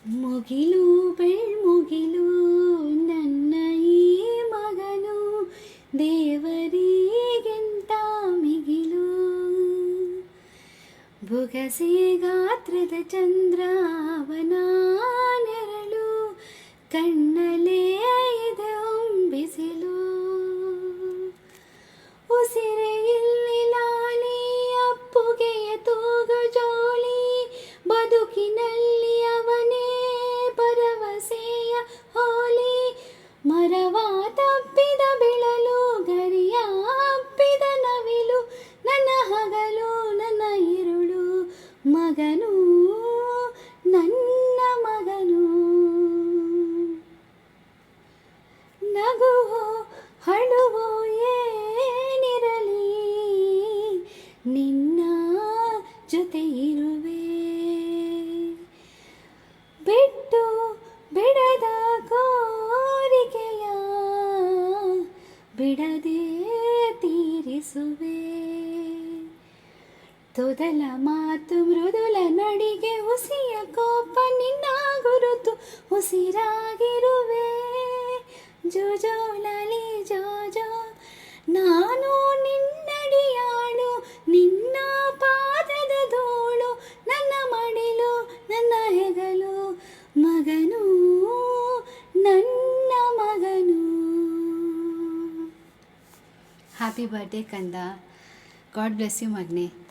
ಮುಗಿಲು ಬೆಳ್ಮುಗಿಲು ನನ್ನ ಈ ಮಗನು ದೇವರಿಗಿಂತ ಮಿಗಿಲು. ಬೊಗಸೆ ಗಾತ್ರದ ಚಂದ್ರ ಅವನ ನೆರಳು, ಕಣ್ಣಲ್ಲೇ ಇದೆ ಹೊಂಬಿಸಿಲು. ಉಸಿರೇ ಇಲ್ಲಿ ಲಾಲಿ, ಅಪ್ಪುಗೆಯ ತೂಗು ಜೋಳಿ, ಬದುಕಿನಲ್ಲಿ ಅವನೇ ಭರವಸೆಯ ಹೋಲಿ. ಮರವ ತಪ್ಪಿದ ಬಿಳಲು, ಗರಿಯ ಹಬ್ಬಿದ ನವಿಲು, ನನ್ನ ಹಗಲು ನನ್ನ ഇരുಳು ಮಗನು, ನನ್ನ ಮಗನು. ನಗುವೋ ಹಳುವೋ ಏನಿರಲಿ, ನಿನ್ನ ಜೊತೆ ಇರುವೆ. ಬಿಟ್ಟು ಬಿಡದ ಕೋರಿಕೆಯ ಬಿಡದೆ ತೀರಿಸುವೆ. ತೊದಲ ಮಾತು ಮೃದುಲ ನಡಿಗೆ, ಹುಸಿಯ ಕೋಪ ನಿನ್ನ ಗುರುತು, ಉಸಿರಾಗಿರುವೆ. ಜೋಜೋ ಲಲಿ ಜೋಜೋ, ನಾನು ನಿನ್ನಡಿಯಾಳು, ನಿನ್ನ ಪಾದದ ಧೂಳು, ನನ್ನ ಮಡಿಲು ನನ್ನ ಹೆಗಲು. ಮಗನು, ನನ್ನ ಮಗನು. ಹ್ಯಾಪಿ ಬರ್ಡೇ ಕಂದ. ಗಾಡ್ ಬ್ಲೆಸ್ ಯು ಮಗನೇ.